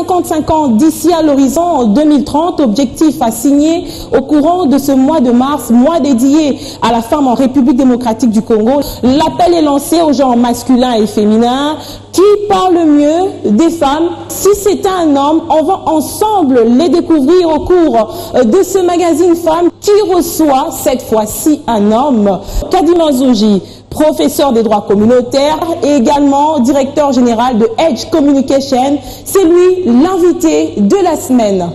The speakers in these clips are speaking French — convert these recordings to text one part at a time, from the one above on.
55 ans d'ici à l'horizon en 2030, objectif à signer au courant de ce mois de mars, mois dédié à la femme en République démocratique du Congo. L'appel est lancé aux genres masculins et féminins. Qui parle mieux des femmes? Si c'est un homme, on va ensemble les découvrir au cours de ce magazine Femmes qui reçoit cette fois-ci un homme. Kadima Nzouji, professeur des droits communautaires et également directeur général de Edge Communication. C'est lui l'invité de la semaine.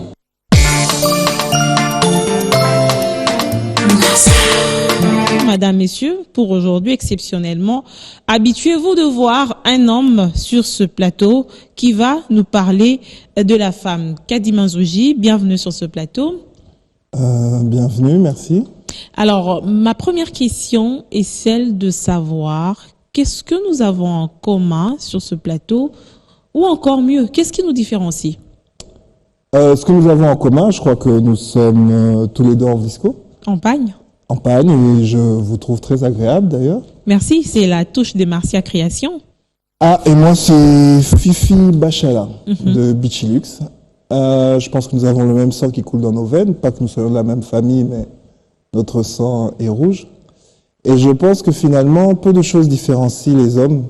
Madame, Messieurs, pour aujourd'hui, exceptionnellement, habituez-vous de voir un homme sur ce plateau qui va nous parler de la femme. Kadima Nzouji, bienvenue sur ce plateau. Bienvenue, merci. Alors, ma première question est celle de savoir qu'est-ce que nous avons en commun sur ce plateau, ou encore mieux, qu'est-ce qui nous différencie? Ce que nous avons en commun, je crois que nous sommes tous les deux en visco. Campagne. En Pagne, et je vous trouve très agréable d'ailleurs. Merci, c'est la touche de Marcia Création. Ah, et moi c'est Fifi Bachala de Bichilux. Je pense que nous avons le même sang qui coule dans nos veines, pas que nous soyons de la même famille, mais notre sang est rouge. Et je pense que finalement, peu de choses différencient les hommes.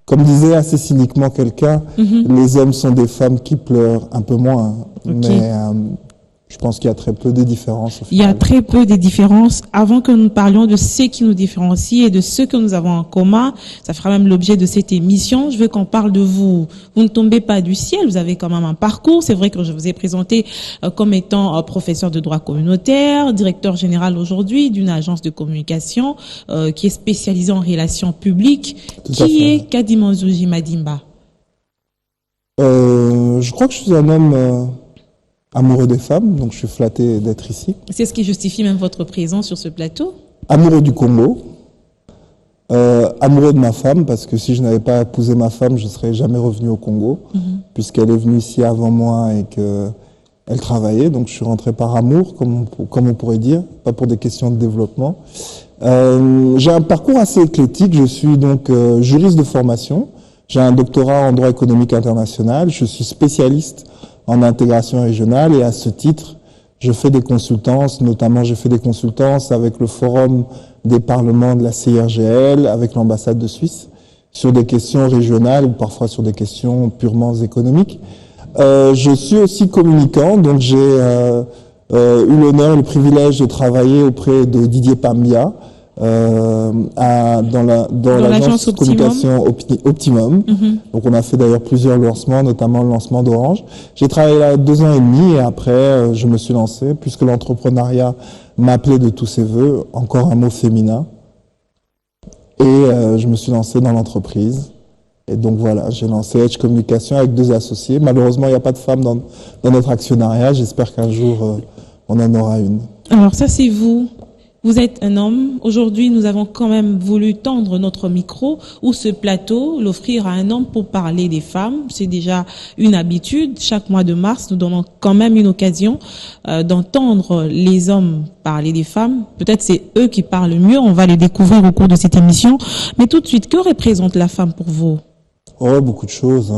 Comme disait assez cyniquement quelqu'un, les hommes sont des femmes qui pleurent un peu moins, mais je pense qu'il y a très peu de différences. Il y a très peu de différences. Avant que nous parlions de ce qui nous différencie et de ce que nous avons en commun, ça fera même l'objet de cette émission. Je veux qu'on parle de vous. Vous ne tombez pas du ciel. Vous avez quand même un parcours. C'est vrai que je vous ai présenté comme étant professeur de droit communautaire, directeur général aujourd'hui d'une agence de communication qui est spécialisée en relations publiques. Qui est Kadima Nzouji Madimba? Je crois que je suis un homme amoureux des femmes, donc je suis flatté d'être ici. C'est ce qui justifie même votre présence sur ce plateau? Amoureux du Congo, amoureux de ma femme, parce que si je n'avais pas épousé ma femme, je ne serais jamais revenu au Congo, puisqu'elle est venue ici avant moi et qu'elle travaillait, donc je suis rentré par amour, comme on pourrait dire, pas pour des questions de développement. J'ai un parcours assez éclectique, je suis donc juriste de formation, j'ai un doctorat en droit économique international, je suis spécialiste en intégration régionale et à ce titre, je fais des consultances, notamment je fais des consultances avec le Forum des parlements de la CIRGL, avec l'ambassade de Suisse, sur des questions régionales ou parfois sur des questions purement économiques. Je suis aussi communicant, donc j'ai eu l'honneur et le privilège de travailler auprès de Didier Pambia, dans l'agence communication Optimum. Donc on a fait d'ailleurs plusieurs lancements, notamment le lancement d'Orange. J'ai travaillé là 2 ans et demi et après je me suis lancé, puisque l'entrepreneuriat m'appelait de tous ses voeux, encore un mot féminin. Et je me suis lancé dans l'entreprise. Et donc voilà, j'ai lancé Edge Communication avec 2 associés. Malheureusement, il n'y a pas de femmes dans notre actionnariat. J'espère qu'un jour on en aura une. Alors ça c'est vous. Vous êtes un homme. Aujourd'hui, nous avons quand même voulu tendre notre micro ou ce plateau, l'offrir à un homme pour parler des femmes. C'est déjà une habitude. Chaque mois de mars, nous donnons quand même une occasion d'entendre les hommes parler des femmes. Peut-être c'est eux qui parlent le mieux. On va les découvrir au cours de cette émission. Mais tout de suite, que représente la femme pour vous? Oh, beaucoup de choses.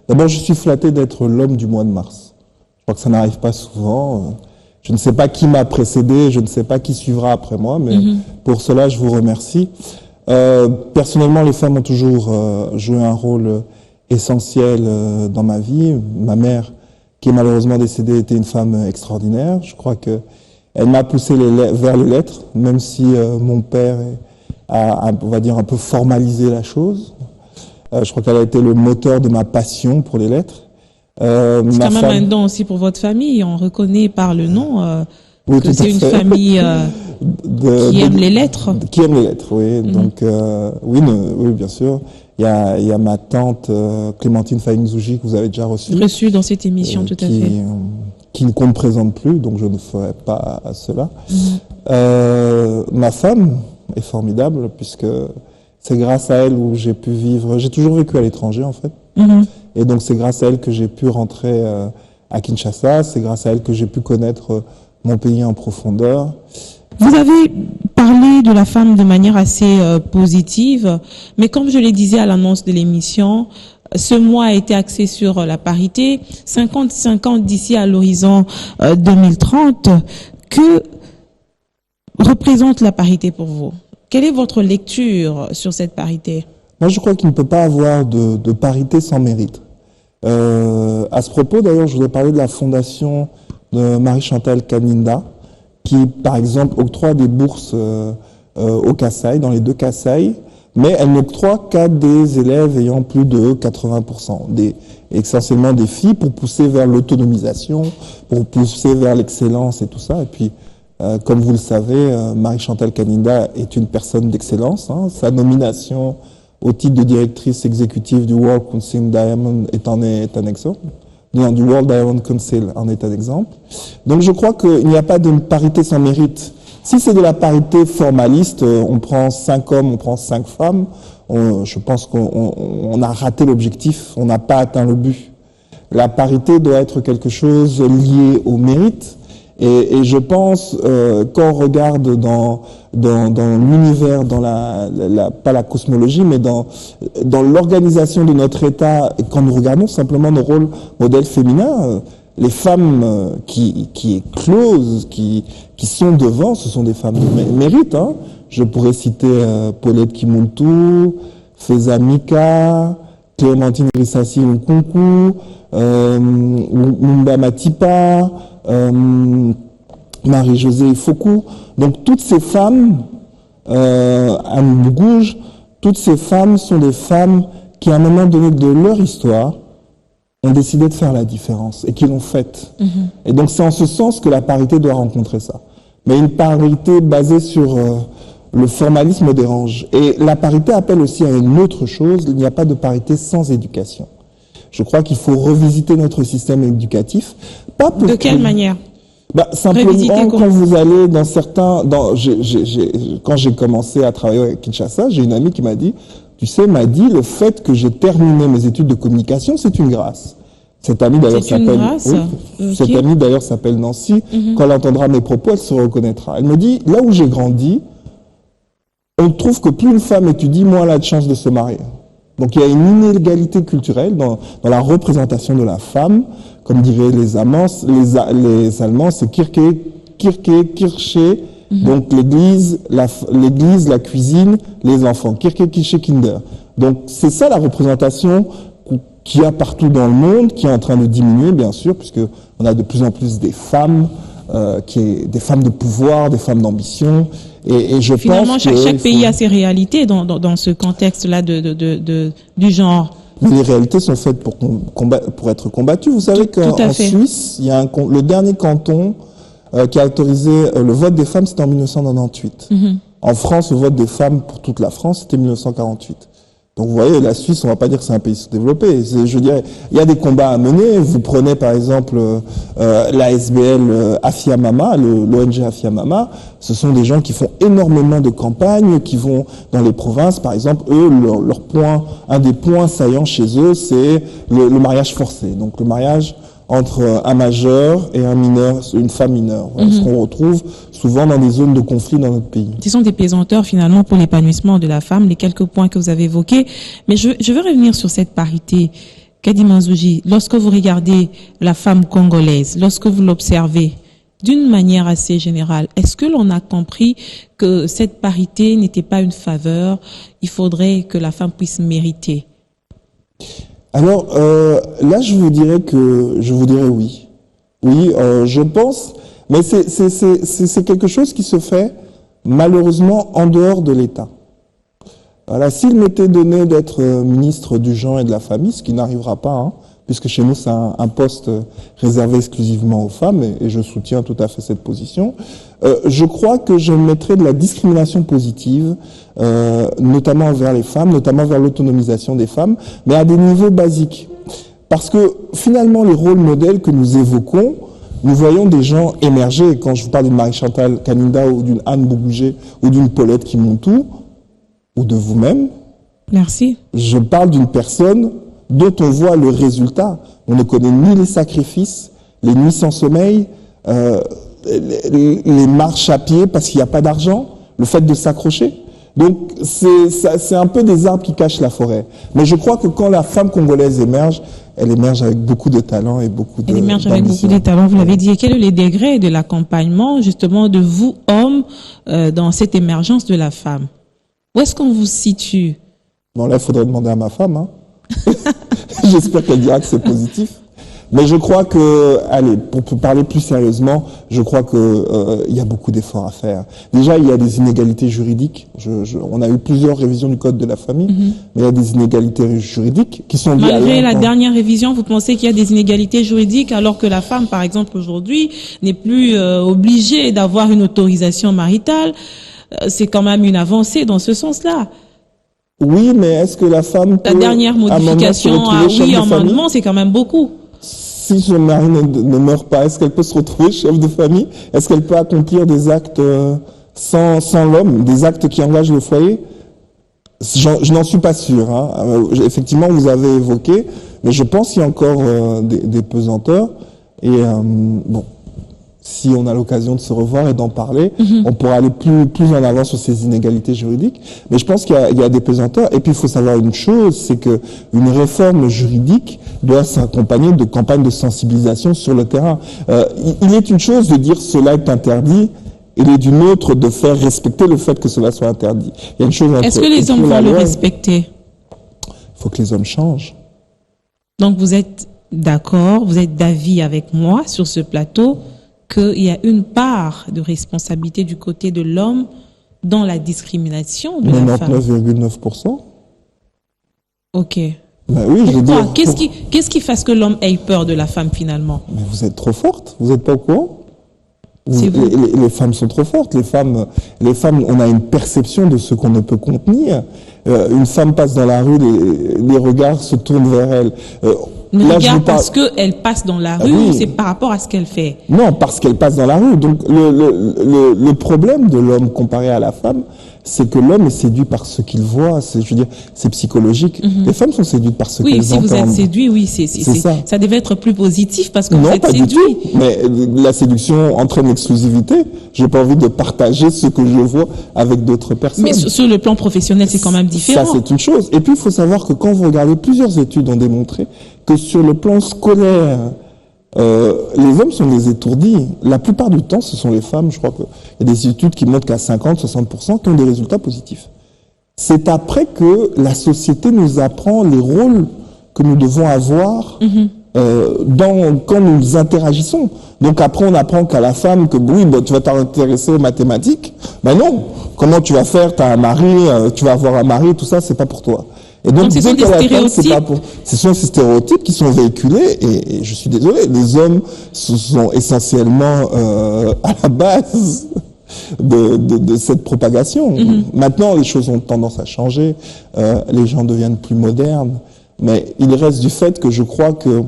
D'abord, je suis flatté d'être l'homme du mois de mars. Je crois que ça n'arrive pas souvent. Je ne sais pas qui m'a précédé, je ne sais pas qui suivra après moi, mais pour cela, je vous remercie. Personnellement, les femmes ont toujours joué un rôle essentiel dans ma vie. Ma mère, qui est malheureusement décédée, était une femme extraordinaire. Je crois que elle m'a poussé vers les lettres, même si mon père a, on va dire, un peu formalisé la chose. Je crois qu'elle a été le moteur de ma passion pour les lettres. C'est quand même un don aussi pour votre famille. On reconnaît par le nom que c'est une famille qui aime les lettres. Qui aime les lettres, oui. Donc oui, bien sûr. Il y a ma tante Clémentine Faye-Nzouji que vous avez déjà reçue dans cette émission, tout à fait. Qui ne me présente plus, donc je ne ferai pas cela. Ma femme est formidable puisque c'est grâce à elle où j'ai pu vivre. J'ai toujours vécu à l'étranger en fait. Et donc c'est grâce à elle que j'ai pu rentrer à Kinshasa, c'est grâce à elle que j'ai pu connaître mon pays en profondeur. Vous avez parlé de la femme de manière assez positive, mais comme je le disais à l'annonce de l'émission, ce mois a été axé sur la parité. 50-50 d'ici à l'horizon 2030. Que représente la parité pour vous? Quelle est votre lecture sur cette parité? Moi, je crois qu'il ne peut pas avoir de parité sans mérite. À ce propos, d'ailleurs, je voudrais parler de la fondation de Marie-Chantal Kaninda, qui, par exemple, octroie des bourses au Kasaï, dans les 2 Kasaï, mais elle n'octroie qu'à des élèves ayant plus de 80%, essentiellement des filles, pour pousser vers l'autonomisation, pour pousser vers l'excellence et tout ça. Et puis, comme vous le savez, Marie-Chantal Kaninda est une personne d'excellence. Hein. Sa nomination au titre de directrice exécutive du World Council Diamond est un exemple. Non, du World Diamond Council en est un exemple. Donc je crois qu'il n'y a pas de parité sans mérite. Si c'est de la parité formaliste, on prend 5 hommes, on prend 5 femmes, je pense qu'on a raté l'objectif, on n'a pas atteint le but. La parité doit être quelque chose lié au mérite. Et je pense, quand on regarde dans l'univers, dans pas la cosmologie, mais dans l'organisation de notre État, et quand nous regardons simplement nos rôles modèles féminins, les femmes qui éclosent, qui sont devant, ce sont des femmes de mérite. Hein. Je pourrais citer Paulette Kimuntu, Feza Mika, Clémentine Rissassi Nkunku, Mumba Matipa, Marie-Josée Fokou. Donc toutes ces femmes, Anne Bougouge, toutes ces femmes sont des femmes qui, à un moment donné de leur histoire, ont décidé de faire la différence et qui l'ont faite. Et donc c'est en ce sens que la parité doit rencontrer ça. Mais une parité basée sur le formalisme dérange. Et la parité appelle aussi à une autre chose, il n'y a pas de parité sans éducation. Je crois qu'il faut revisiter notre système éducatif. Pas pour de quelle manière? Simplement, quand vous allez dans certains... quand j'ai commencé à travailler à Kinshasa, j'ai une amie qui m'a dit, tu sais, le fait que j'ai terminé mes études de communication, c'est une grâce. Cette amie d'ailleurs s'appelle... Oui, cette amie d'ailleurs s'appelle Nancy. Quand elle entendra mes propos, elle se reconnaîtra. Elle me dit, là où j'ai grandi, on trouve que plus une femme étudie, moins elle a de chances de se marier. Donc il y a une inégalité culturelle dans la représentation de la femme, comme diraient les Allemands, c'est Kirche, donc l'église, la cuisine, les enfants, Kirche, Kirche, Kinder. Donc c'est ça la représentation qu'il y a partout dans le monde, qui est en train de diminuer bien sûr, puisque on a de plus en plus des femmes, des femmes de pouvoir, des femmes d'ambition. Et je Finalement, pense chaque pays a ses réalités dans ce contexte-là du genre. Mais les réalités sont faites pour être combattues. Vous savez qu'en Suisse, il y a le dernier canton qui a autorisé le vote des femmes, c'était en 1998. En France, le vote des femmes pour toute la France, c'était 1948. Donc vous voyez, la Suisse, on va pas dire que c'est un pays sous-développé. Je dirais, il y a des combats à mener. Vous prenez par exemple la SBL Afiamama, l'ONG Afiamama. Ce sont des gens qui font énormément de campagnes, qui vont dans les provinces. Par exemple, eux, un des points saillants chez eux, c'est le mariage forcé. Donc le mariage entre un majeur et un mineur, une femme mineure. Voilà, ce qu'on retrouve souvent dans des zones de conflit dans notre pays. Ce sont des pesanteurs finalement pour l'épanouissement de la femme, les quelques points que vous avez évoqués. Mais je veux revenir sur cette parité. Kadi Manzouji, lorsque vous regardez la femme congolaise, lorsque vous l'observez d'une manière assez générale, est-ce que l'on a compris que cette parité n'était pas une faveur, il faudrait que la femme puisse mériter? Alors là, je vous dirais oui. Oui, je pense, mais c'est quelque chose qui se fait malheureusement en dehors de l'État. Voilà, s'il m'était donné d'être ministre du genre et de la famille, ce qui n'arrivera pas, hein, puisque chez nous c'est un poste réservé exclusivement aux femmes, et je soutiens tout à fait cette position, je crois que je mettrais de la discrimination positive, notamment vers les femmes, notamment vers l'autonomisation des femmes, mais à des niveaux basiques. Parce que finalement, les rôles modèles que nous évoquons, nous voyons des gens émerger. Et quand je vous parle d'une Marie-Chantal Kaninda ou d'une Anne Bougouge ou d'une Paulette Kimuntu, ou de vous-même, merci. Je parle d'une personne dont on voit le résultat. On ne connaît ni les sacrifices, les nuits sans sommeil, les marches à pied parce qu'il n'y a pas d'argent, le fait de s'accrocher. Donc c'est un peu des arbres qui cachent la forêt. Mais je crois que quand la femme congolaise émerge, elle émerge avec beaucoup de talent et beaucoup de Elle émerge avec beaucoup de talent, vous l'avez dit. Et quel est le degré de l'accompagnement, justement, de vous, hommes, dans cette émergence de la femme? Où est-ce qu'on vous situe? Bon, là, il faudrait demander à ma femme. Hein. J'espère qu'elle dira que c'est positif. Mais je crois que, allez, pour parler plus sérieusement, je crois que il y a beaucoup d'efforts à faire. Déjà, il y a des inégalités juridiques. On a eu plusieurs révisions du code de la famille, mais il y a des inégalités juridiques qui sont liées Malgré la dernière révision, vous pensez qu'il y a des inégalités juridiques, alors que la femme, par exemple, aujourd'hui, n'est plus obligée d'avoir une autorisation maritale. C'est quand même une avancée dans ce sens-là. Oui, mais est-ce que la femme peut, la dernière modification à oui amendement, c'est quand même beaucoup. Si son mari ne meurt pas, est-ce qu'elle peut se retrouver chef de famille? Est-ce qu'elle peut accomplir des actes sans l'homme, des actes qui engagent le foyer? Je n'en suis pas sûr. Hein. Effectivement, vous avez évoqué, mais je pense qu'il y a encore des pesanteurs. Et bon, si on a l'occasion de se revoir et d'en parler, on pourra aller plus en avant sur ces inégalités juridiques. Mais je pense qu'il y a des pesanteurs. Et puis, il faut savoir une chose, c'est que une réforme juridique doit s'accompagner de campagnes de sensibilisation sur le terrain. Il est une chose de dire cela est interdit, il est d'une autre de faire respecter le fait que cela soit interdit. Il y a une chose entre, est-ce que les hommes vont le respecter? Il faut que les hommes changent. Donc, vous êtes d'accord, vous êtes d'avis avec moi sur ce plateau qu'il y a une part de responsabilité du côté de l'homme dans la discrimination de la femme. 99,9%. Ok. Ben oui, je veux dire. Qu'est-ce qui fait que l'homme ait peur de la femme finalement? Mais vous êtes trop forte, vous n'êtes pas au courant? Vous. Les femmes sont trop fortes. Les femmes, on a une perception de ce qu'on ne peut contenir. Une femme passe dans la rue, les regards se tournent vers elle. Ne regarde parce qu'elle passe dans la rue, ou c'est par rapport à ce qu'elle fait? Non, parce qu'elle passe dans la rue. Donc le problème de l'homme comparé à la femme, c'est que l'homme est séduit par ce qu'il voit. Je veux dire, c'est psychologique. Les femmes sont séduites par ce qu'elles entendent. Oui, si vous êtes séduit, oui, c'est ça. Ça devait être plus positif parce que vous êtes séduit. Du tout. Mais la séduction entraîne l'exclusivité. J'ai pas envie de partager ce que je vois avec d'autres personnes. Mais sur le plan professionnel, c'est quand même différent. Ça, c'est une chose. Et puis, il faut savoir que quand vous regardez, plusieurs études ont démontré que sur le plan scolaire, les hommes sont des étourdis. La plupart du temps, ce sont les femmes. Je crois qu'il y a des études qui montrent qu'à 50-60% qui ont des résultats positifs. C'est après que la société nous apprend les rôles que nous devons avoir quand nous interagissons. Donc après, on apprend qu'à la femme que oui, tu vas t'intéresser aux mathématiques. Ben non. Comment tu vas faire? T'as un mari, tu vas avoir un mari, tout ça, c'est pas pour toi. Et donc ce sont des stéréotypes. Ce sont ces stéréotypes qui sont véhiculés, et je suis désolé, les hommes sont essentiellement à la base de cette propagation. Maintenant, les choses ont tendance à changer, les gens deviennent plus modernes, mais il reste du fait que je crois que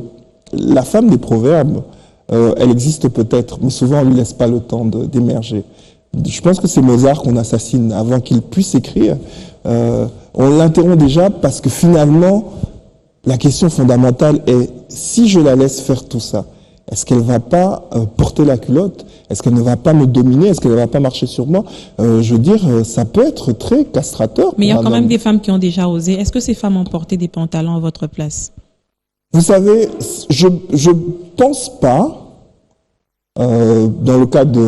la femme des proverbes, elle existe peut-être, mais souvent on lui laisse pas le temps d'émerger. Je pense que c'est Mozart qu'on assassine avant qu'il puisse écrire. On l'interrompt déjà parce que finalement, la question fondamentale est, si je la laisse faire tout ça, est-ce qu'elle va pas porter la culotte? Est-ce qu'elle ne va pas me dominer? Est-ce qu'elle ne va pas marcher sur moi? Je veux dire, ça peut être très castrateur. Mais il y a quand même des femmes qui ont déjà osé. Est-ce que ces femmes ont porté des pantalons à votre place? Vous savez, je pense pas. Dans le cas de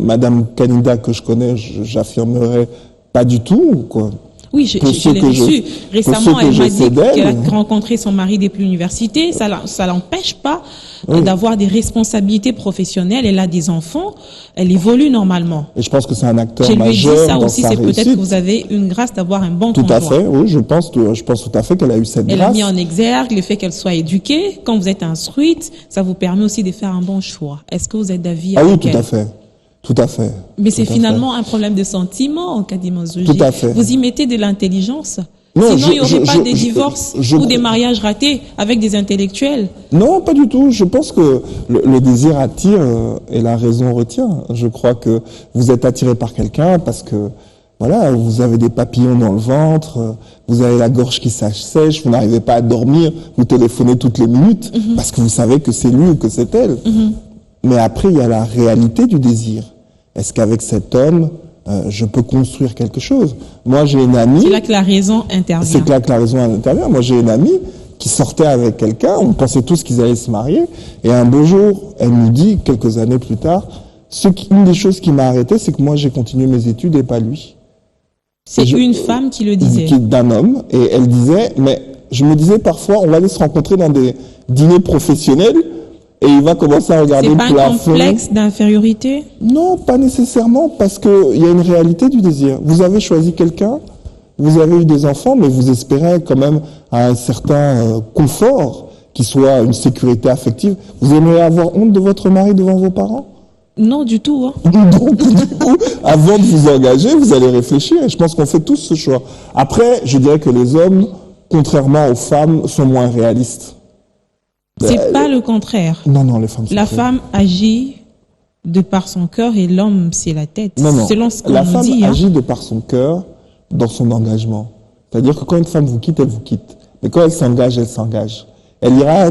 Madame Kanida que je connais, j'affirmerai pas du tout, quoi. Oui, je l'ai reçue. Récemment, elle m'a dit qu'elle a rencontré son mari depuis l'université. Ça l'empêche pas d'avoir des responsabilités professionnelles. Elle a des enfants. Elle évolue normalement. Et je pense que c'est un acteur majeur dans sa réussite. Je lui ai dit ça aussi, c'est peut-être que vous avez une grâce d'avoir un bon conjoint. Tout à fait, oui, je pense tout à fait qu'elle a eu cette grâce. Elle a mis en exergue le fait qu'elle soit éduquée. Quand vous êtes instruite, ça vous permet aussi de faire un bon choix. Est-ce que vous êtes d'avis avec elle? Ah oui, tout à fait. Tout à fait. Mais c'est finalement un problème de sentiment, Kadima Zouji. Tout à fait. Vous y mettez de l'intelligence. Non, sinon, il n'y aurait pas des divorces ou des mariages ratés avec des intellectuels. Non, pas du tout. Je pense que le désir attire et la raison retient. Je crois que vous êtes attiré par quelqu'un parce que, voilà, vous avez des papillons dans le ventre, vous avez la gorge qui s'assèche, vous n'arrivez pas à dormir, vous téléphonez toutes les minutes parce que vous savez que c'est lui ou que c'est elle. Mais après, il y a la réalité du désir. Est-ce qu'avec cet homme, je peux construire quelque chose. Moi, j'ai une amie... C'est là que la raison intervient. C'est là que la raison intervient. Moi, j'ai une amie qui sortait avec quelqu'un, on pensait tous qu'ils allaient se marier, et un beau jour, elle nous dit, quelques années plus tard, une des choses qui m'a arrêté, c'est que moi, j'ai continué mes études et pas lui. C'est une femme qui le disait. D'un homme, et elle disait, mais je me disais parfois, on va aller se rencontrer dans des dîners professionnels, et il va commencer à regarder le plafond. C'est pas un complexe d'infériorité? Non, pas nécessairement, parce qu'il y a une réalité du désir. Vous avez choisi quelqu'un, vous avez eu des enfants, mais vous espérez quand même un certain confort, qui soit une sécurité affective. Vous aimeriez avoir honte de votre mari devant vos parents? Non, du tout. Donc, du coup, avant de vous engager, vous allez réfléchir. Et je pense qu'on fait tous ce choix. Après, je dirais que les hommes, contrairement aux femmes, sont moins réalistes. C'est pas le contraire. Non, les femmes sont La femme agit de par son cœur et l'homme, c'est la tête. Non. Selon ce qu'on la nous femme dit. agit de par son cœur dans son engagement. C'est-à-dire que quand une femme vous quitte, elle vous quitte. Mais quand elle s'engage, elle s'engage. Elle ira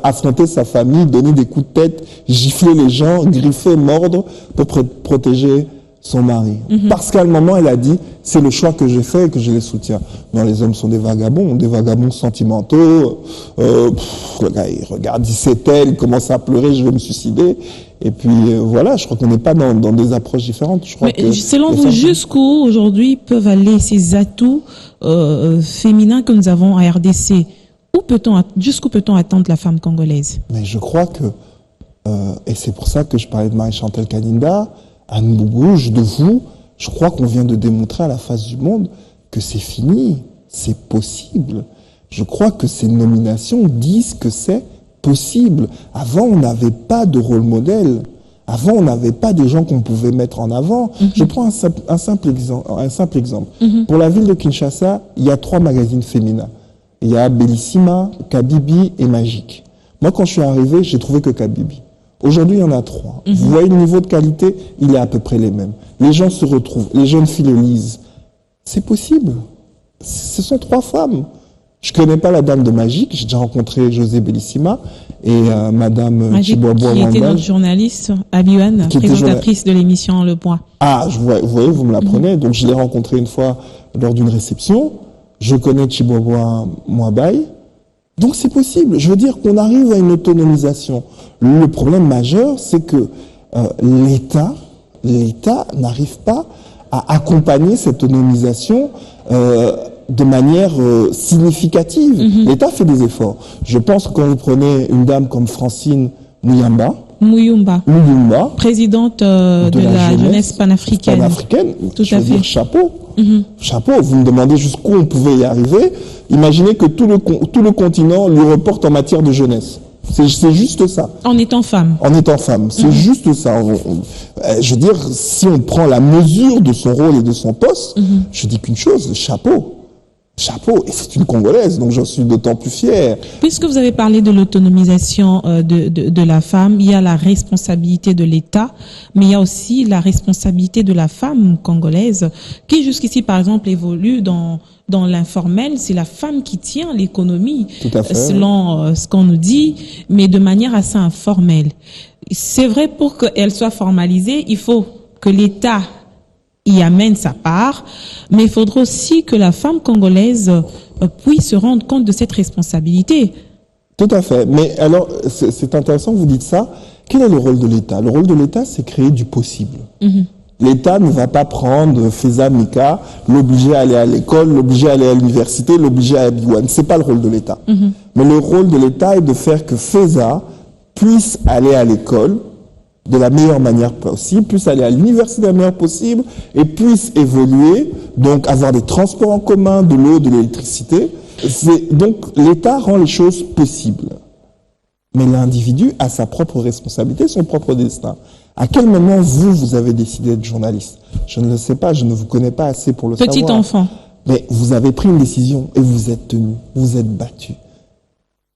affronter sa famille, donner des coups de tête, gifler les gens, griffer, mordre pour protéger son mari. Parce qu'à un moment, elle a dit, c'est le choix que j'ai fait et que je les soutiens. Non, les hommes sont des vagabonds sentimentaux. Le gars, il regarde, il s'étale, il commence à pleurer, je vais me suicider. Et puis voilà, je crois qu'on n'est pas dans des approches différentes. Je crois que selon vous, jusqu'où aujourd'hui peuvent aller ces atouts féminins que nous avons à RDC? Jusqu'où peut-on attendre la femme congolaise? Mais je crois que, et c'est pour ça que je parlais de Marie-Chantal Kaninda, Anne Bougouche, de vous, je crois qu'on vient de démontrer à la face du monde que c'est fini, c'est possible. Je crois que ces nominations disent que c'est possible. Avant, on n'avait pas de rôle modèle. Avant, on n'avait pas de gens qu'on pouvait mettre en avant. Je prends un simple exemple. Pour la ville de Kinshasa, il y a 3 magazines féminins. Il y a Bellissima, Kabibi et Magique. Moi, quand je suis arrivé, j'ai trouvé que Kabibi. Aujourd'hui, il y en a 3. Vous voyez le niveau de qualité, il est à peu près les mêmes. Les gens se retrouvent, les jeunes filles le lisent. C'est possible. Ce sont 3 femmes. Je connais pas la dame de Magique, j'ai déjà rencontré José Bellissima et madame Chiboabo qui était notre journaliste, Abiouane, présentatrice de l'émission Le Point. Ah, vous voyez, vous me l'apprenez. Donc je l'ai rencontré une fois lors d'une réception. Je connais Chiboabo Mouabaye. Donc c'est possible. Je veux dire qu'on arrive à une autonomisation. Le problème majeur, c'est que l'État n'arrive pas à accompagner cette autonomisation de manière significative. L'État fait des efforts. Je pense que quand vous prenez une dame comme Francine Muyumba, présidente de la jeunesse panafricaine. Tout à fait. Chapeau. Chapeau. Vous me demandez jusqu'où on pouvait y arriver. Imaginez que tout le continent lui reporte en matière de jeunesse. C'est juste ça. En étant femme. C'est juste ça. Je veux dire, si on prend la mesure de son rôle et de son poste, je dis qu'une chose, chapeau. Et c'est une Congolaise, donc j'en suis d'autant plus fier. Puisque vous avez parlé de l'autonomisation de la femme, il y a la responsabilité de l'État, mais il y a aussi la responsabilité de la femme congolaise, qui jusqu'ici, par exemple, évolue dans l'informel. C'est la femme qui tient l'économie, selon ce qu'on nous dit, mais de manière assez informelle. C'est vrai, pour qu'elle soit formalisée, il faut que l'État y amène sa part, mais il faudra aussi que la femme congolaise puisse se rendre compte de cette responsabilité. Tout à fait. Mais alors, c'est intéressant que vous dites ça. Quel est le rôle de l'État? Le rôle de l'État, c'est créer du possible. L'État ne va pas prendre Feza Mika, l'obliger à aller à l'école, l'obliger à aller à l'université, l'obliger à Abiouane. C'est pas le rôle de l'État. Mais le rôle de l'État est de faire que Feza puisse aller à l'école de la meilleure manière possible, puisse aller à l'université de la meilleure possible et puisse évoluer, donc avoir des transports en commun, de l'eau, de l'électricité. Donc l'État rend les choses possibles. Mais l'individu a sa propre responsabilité, son propre destin. À quel moment vous avez décidé d'être journaliste? Je ne le sais pas, je ne vous connais pas assez pour le savoir. Petit enfant. Mais vous avez pris une décision et vous êtes tenu, vous êtes battu.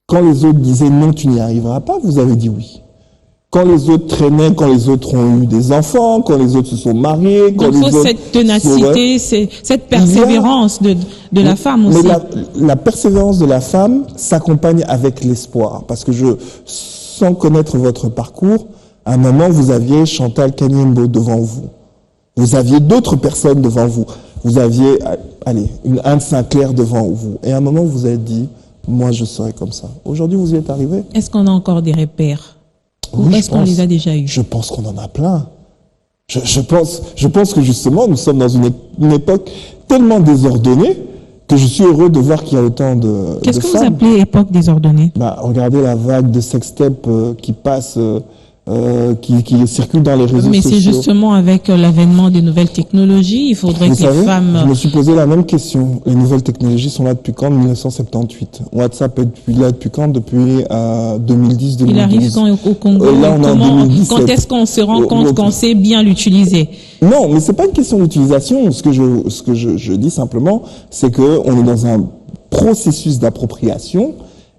Quand les autres disaient non, tu n'y arriveras pas, vous avez dit oui. Quand les autres traînaient, quand les autres ont eu des enfants, quand les autres se sont mariés, quand donc, il faut cette ténacité, cette persévérance de la femme aussi. Mais la persévérance de la femme s'accompagne avec l'espoir. Parce que sans connaître votre parcours, à un moment, vous aviez Chantal Kanyembo devant vous. Vous aviez d'autres personnes devant vous. Vous aviez, allez, une Anne Sinclair devant vous. Et à un moment, vous vous êtes dit, moi, je serai comme ça. Aujourd'hui, vous y êtes arrivé. Est-ce qu'on a encore des repères? Ou Oui, est-ce qu'on les a déjà eus? Je pense qu'on en a plein. Je pense que justement, nous sommes dans une époque tellement désordonnée que je suis heureux de voir qu'il y a autant de Qu'est-ce que femmes. vous appelez époque désordonnée? Regardez la vague de sextape qui passe, qui circule dans les réseaux Mais sociaux. c'est justement avec l'avènement des nouvelles technologies, il faudrait Vous que les savez, femmes... je me suis posé la même question. Les nouvelles technologies sont là depuis quand? 1978. WhatsApp est là depuis quand? Depuis 2010-2012. Il arrive quand au Congo? Là, on est en 2017. Quand est-ce qu'on se rend compte qu'on sait bien l'utiliser? Non, mais c'est pas une question d'utilisation. Ce que je dis simplement, c'est que on est dans un processus d'appropriation.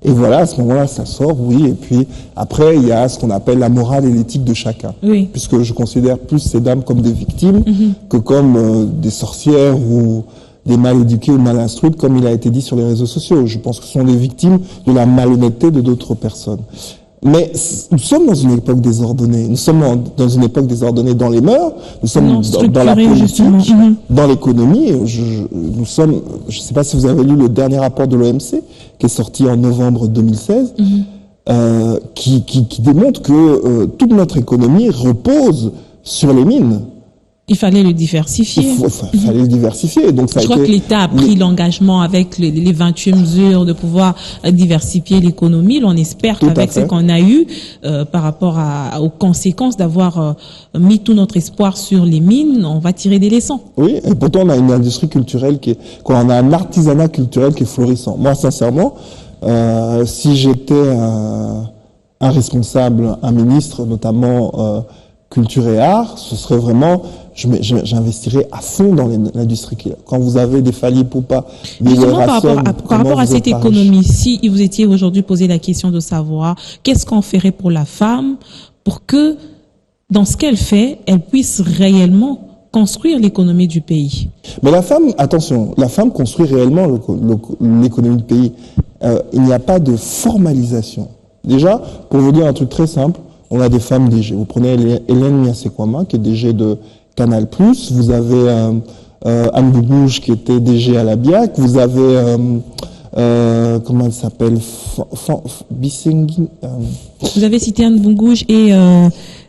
Et voilà, à ce moment-là, ça sort, oui. Et puis, après, il y a ce qu'on appelle la morale et l'éthique de chacun. Oui. Puisque je considère plus ces dames comme des victimes que comme des sorcières ou des mal éduquées ou mal instruites, comme il a été dit sur les réseaux sociaux. Je pense que ce sont les victimes de la malhonnêteté de d'autres personnes. Mais nous sommes dans une époque désordonnée. Nous sommes dans une époque désordonnée dans les mœurs, nous sommes dans la politique, dans l'économie. Nous sommes, je ne sais pas si vous avez lu le dernier rapport de l'OMC, qui est sorti en novembre 2016, qui démontre que toute notre économie repose sur les mines. Il fallait le diversifier. Il fallait le diversifier. Donc ça Je crois que l'État a pris l'engagement avec les 28 mesures de pouvoir diversifier l'économie. On espère qu'avec ce qu'on a eu par rapport aux conséquences d'avoir mis tout notre espoir sur les mines, on va tirer des leçons. Oui, et pourtant on a une industrie culturelle on a un artisanat culturel qui est florissant. Moi, sincèrement, si j'étais un responsable, un ministre, notamment culture et art, ce serait vraiment, j'investirais à fond dans l'industrie. Quand vous avez des Fally Ipupa, des Justement, par rapport à cette économie, si vous étiez aujourd'hui posé la question de savoir qu'est-ce qu'on ferait pour la femme pour que, dans ce qu'elle fait, elle puisse réellement construire l'économie du pays. Mais la femme, attention, la femme construit réellement l'économie du pays. Il n'y a pas de formalisation. Déjà, pour vous dire un truc très simple, on a des femmes DG. Vous prenez Hélène Miasekwama, qui est DG de Canal+. Vous avez Anne Bougouche, qui était DG à la BIAC. Vous avez, comment elle s'appelle, Bissengui. Vous avez cité Anne Bougouche et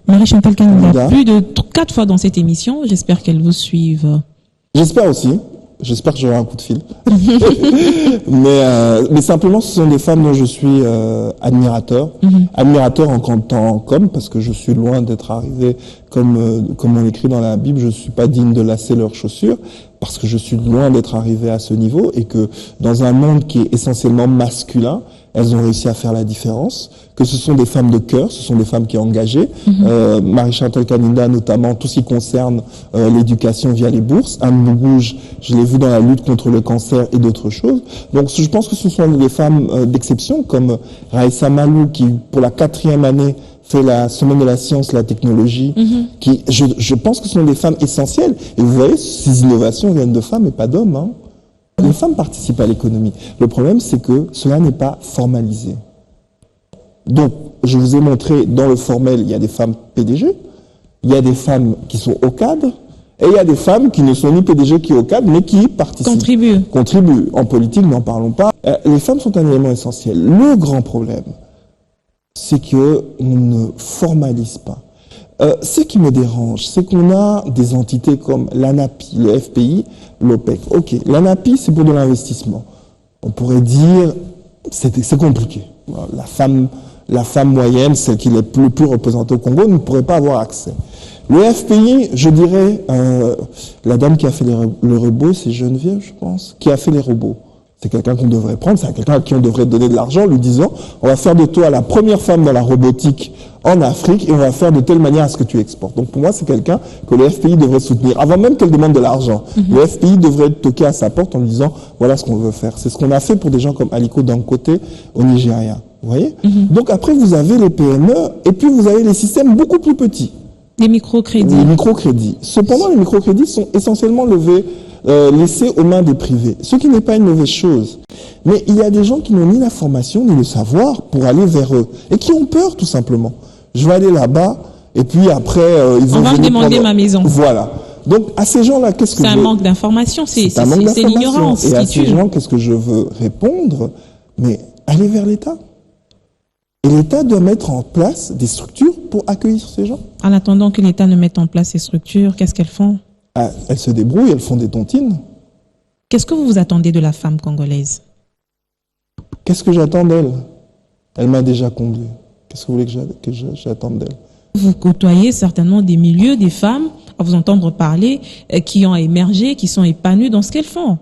Marie-Chantal Kanida plus de 4 fois dans cette émission. J'espère qu'elles vous suivent. J'espère aussi. J'espère que j'aurai un coup de fil. mais simplement, ce sont des femmes dont je suis admirateur. Admirateur en tant qu'homme, parce que je suis loin d'être arrivé, comme on écrit dans la Bible, je ne suis pas digne de lasser leurs chaussures, parce que je suis loin d'être arrivé à ce niveau, et que dans un monde qui est essentiellement masculin, elles ont réussi à faire la différence, que ce sont des femmes de cœur, ce sont des femmes qui sont engagées. Marie-Chantal Kaninda, notamment, tout ce qui concerne l'éducation via les bourses. Anne Bougouche, je l'ai vu dans la lutte contre le cancer et d'autres choses. Donc, je pense que ce sont des femmes d'exception, comme Raïssa Malou, qui, pour la 4e année, fait la semaine de la science, la technologie, qui, je pense que ce sont des femmes essentielles. Et vous voyez, ces innovations viennent de femmes et pas d'hommes, hein. Les femmes participent à l'économie. Le problème, c'est que cela n'est pas formalisé. Donc, je vous ai montré, dans le formel, il y a des femmes PDG, il y a des femmes qui sont au cadre, et il y a des femmes qui ne sont ni PDG qui au cadre, mais qui participent. Contribuent. En politique, n'en parlons pas. Les femmes sont un élément essentiel. Le grand problème, c'est que on ne formalise pas. Ce qui me dérange, c'est qu'on a des entités comme l'ANAPI, le FPI, l'OPEC. Ok, l'ANAPI, c'est pour de l'investissement. On pourrait dire, c'est compliqué. La femme moyenne, celle qui est le plus représentée au Congo, ne pourrait pas avoir accès. Le FPI, je dirais, la dame qui a fait le robot, c'est Geneviève, je pense, qui a fait les robots. C'est quelqu'un qu'on devrait prendre, c'est quelqu'un à qui on devrait donner de l'argent, lui disant, on va faire de toi la première femme dans la robotique en Afrique et on va faire de telle manière à ce que tu exportes. Donc pour moi, c'est quelqu'un que le FPI devrait soutenir. Avant même qu'elle demande de l'argent, le FPI devrait toquer à sa porte en lui disant, voilà ce qu'on veut faire. C'est ce qu'on a fait pour des gens comme Aliko Dangote au Nigeria. Vous voyez? Donc après, vous avez les PME et puis vous avez les systèmes beaucoup plus petits. Les microcrédits. Les microcrédits. Cependant, les microcrédits sont essentiellement laissés aux mains des privés, ce qui n'est pas une mauvaise chose. Mais il y a des gens qui n'ont ni la formation ni le savoir pour aller vers eux et qui ont peur tout simplement. Je vais aller là-bas et puis après ils vont on va me demander ma maison. Voilà. Donc, à ces gens-là, qu'est-ce que c'est un manque d'information, c'est l'ignorance Et à qui ces tue. gens, qu'est-ce que je veux répondre? Mais allez vers l'État. Et l'État doit mettre en place des structures pour accueillir ces gens. En attendant que l'État ne mette en place ces structures, qu'est-ce qu'elles font? Ah, elles se débrouillent, elles font des tontines. Qu'est-ce que vous vous attendez de la femme congolaise? Qu'est-ce que j'attends d'elle? Elle m'a déjà comblé. Qu'est-ce que vous voulez que j'attende d'elle? Vous côtoyez certainement des milieux, des femmes, à vous entendre parler, qui ont émergé, qui sont épanouies dans ce qu'elles font.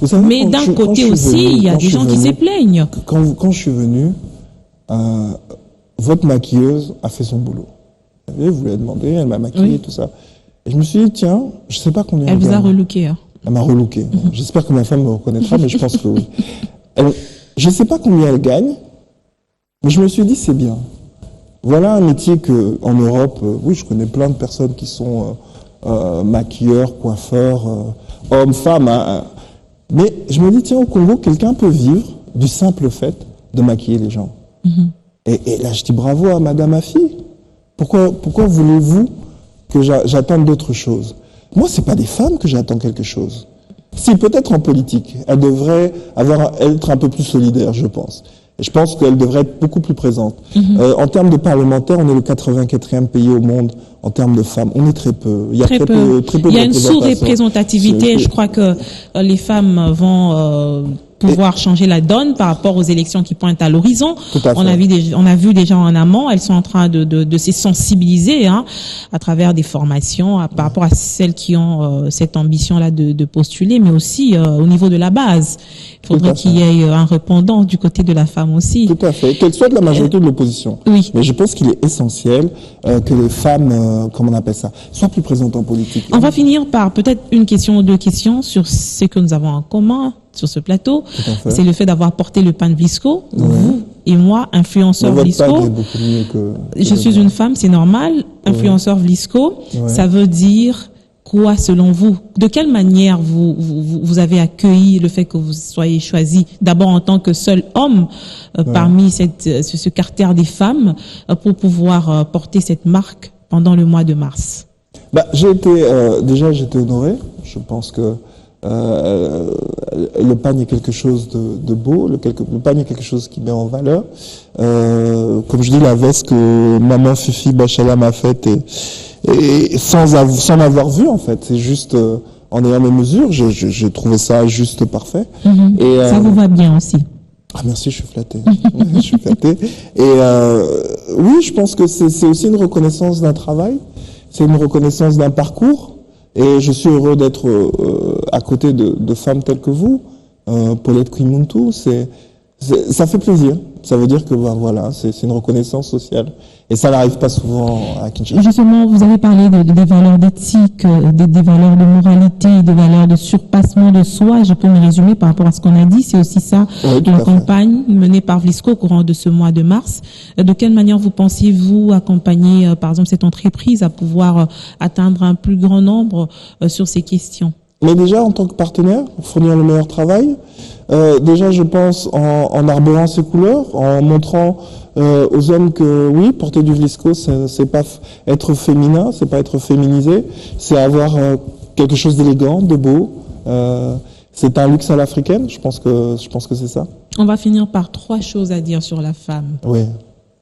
Vous savez, Mais d'un côté aussi, il y a des gens qui se plaignent. Quand je suis venu, votre maquilleuse a fait son boulot. Vous lui avez demandé, elle m'a maquillé, tout ça. Et je me suis dit, tiens, je sais pas combien elle vous a relooké. Hein. Elle m'a relooké. J'espère que ma femme me reconnaîtra, mais je pense que oui. Je sais pas combien elle gagne, mais je me suis dit, c'est bien. Voilà un métier que, en Europe, oui, je connais plein de personnes qui sont maquilleurs, coiffeurs, hommes, femmes. Mais je me dis, tiens, au Congo, quelqu'un peut vivre du simple fait de maquiller les gens. Et là, je dis bravo à madame ma fille. Pourquoi voulez-vous que j'attende d'autres choses? Moi, c'est pas des femmes que j'attends quelque chose. Si, peut-être en politique, elle devrait être un peu plus solidaire, je pense. Et je pense qu'elle devrait être beaucoup plus présente. En termes de parlementaires, on est le 84e pays au monde en termes de femmes. On est très peu. Il y a très peu Il y a une sous-représentativité. Je crois que les femmes vont pouvoir changer la donne par rapport aux élections qui pointent à l'horizon. On a vu déjà en amont, elles sont en train de se sensibiliser à travers des formations par rapport à celles qui ont cette ambition-là de postuler, mais aussi au niveau de la base. Il faudrait qu'il y ait un répondant du côté de la femme aussi. Tout à fait. Qu'elle soit de la majorité ou de l'opposition. Oui. Mais je pense qu'il est essentiel que les femmes, comment on appelle ça, soient plus présentes en politique. On va finir par peut-être une question ou deux questions sur ce que nous avons en commun sur ce plateau. C'est le fait d'avoir porté le pan Vlisco. Vous et moi, influenceur Vlisco. Je suis une femme, c'est normal. Influenceur Vlisco, ça veut dire quoi selon vous? De quelle manière vous avez accueilli le fait que vous soyez choisi d'abord en tant que seul homme parmi ce carter des femmes pour pouvoir porter cette marque pendant le mois de mars? J'étais honoré. Je pense que le pagne est quelque chose de beau, le pagne est quelque chose qui met en valeur. Comme je dis, la veste que maman Fifi Bachala m'a faite et sans m'avoir vu en fait, c'est juste en ayant mes mesures, j'ai trouvé ça juste parfait. Et ça vous va bien aussi. Ah merci, je suis flatté. Je suis flatté. Et oui, je pense que c'est aussi une reconnaissance d'un travail, c'est une reconnaissance d'un parcours. Et je suis heureux d'être à côté de femmes telles que vous, Paulette Kwimuntu. Ça fait plaisir. Ça veut dire que voilà, c'est une reconnaissance sociale. Et ça n'arrive pas souvent à Kinshasa. Justement, vous avez parlé des valeurs d'éthique, des valeurs de moralité, des valeurs de surpassement de soi. Je peux me résumer par rapport à ce qu'on a dit. C'est aussi ça, la campagne menée par Vlisco au courant de ce mois de mars. De quelle manière vous pensiez-vous accompagner, par exemple, cette entreprise à pouvoir atteindre un plus grand nombre sur ces questions? Mais déjà, en tant que partenaire, pour fournir le meilleur travail, déjà, je pense en arborant ces couleurs, en montrant aux hommes que oui, porter du Vlisco, c'est pas être féminin, c'est pas être féminisé, c'est avoir quelque chose d'élégant, de beau. C'est un luxe à l'africaine. Je pense que c'est ça. On va finir par 3 choses à dire sur la femme. Oui.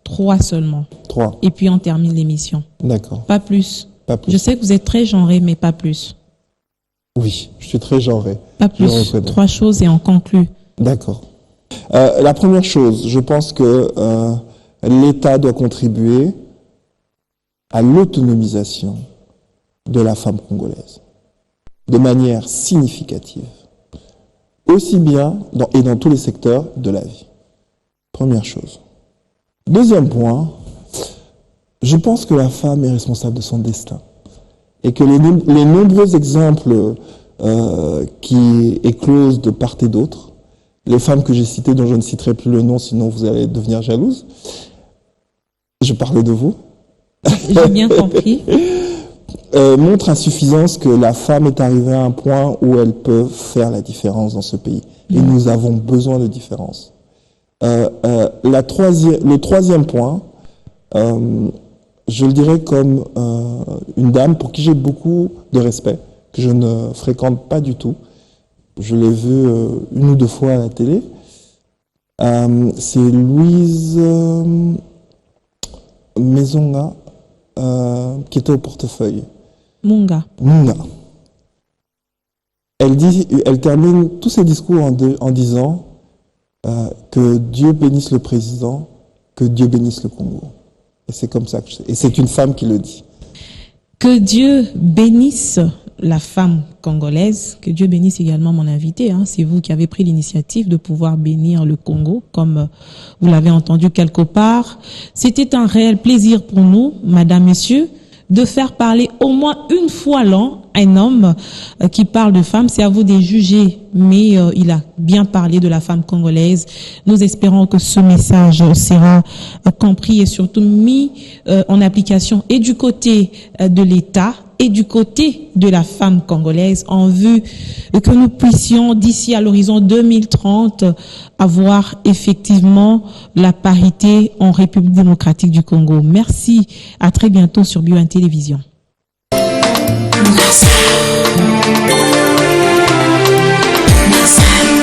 3 seulement. 3. Et puis on termine l'émission. D'accord. Pas plus. Pas plus. Je sais que vous êtes très genré, mais pas plus. Oui, je suis très genré. Pas plus. 3 choses et on conclut. D'accord. La première chose, je pense que l'État doit contribuer à l'autonomisation de la femme congolaise de manière significative, aussi bien dans tous les secteurs de la vie. Première chose. Deuxième point, je pense que la femme est responsable de son destin et que les nombreux exemples qui éclosent de part et d'autre, les femmes que j'ai citées, dont je ne citerai plus le nom, sinon vous allez devenir jalouse. Je parlais de vous. J'ai bien compris. Montre à suffisance que la femme est arrivée à un point où elle peut faire la différence dans ce pays. Et nous avons besoin de différence. Le troisième point, je le dirais comme une dame pour qui j'ai beaucoup de respect, que je ne fréquente pas du tout. Je l'ai vue une ou deux fois à la télé. C'est Louise Maisonga, qui était au portefeuille. Munga. Elle termine tous ses discours en disant que Dieu bénisse le président, que Dieu bénisse le Congo. Et c'est comme ça que et c'est une femme qui le dit. Que Dieu bénisse la femme congolaise, que Dieu bénisse également mon invité. C'est vous qui avez pris l'initiative de pouvoir bénir le Congo, comme vous l'avez entendu quelque part. C'était un réel plaisir pour nous, madame, messieurs, de faire parler au moins une fois l'an un homme qui parle de femme. C'est à vous de juger, mais il a bien parlé de la femme congolaise. Nous espérons que ce message sera compris et surtout mis en application et du côté de l'État et du côté de la femme congolaise, en vue que nous puissions, d'ici à l'horizon 2030, avoir effectivement la parité en République démocratique du Congo. Merci, à très bientôt sur BioIn Télévision.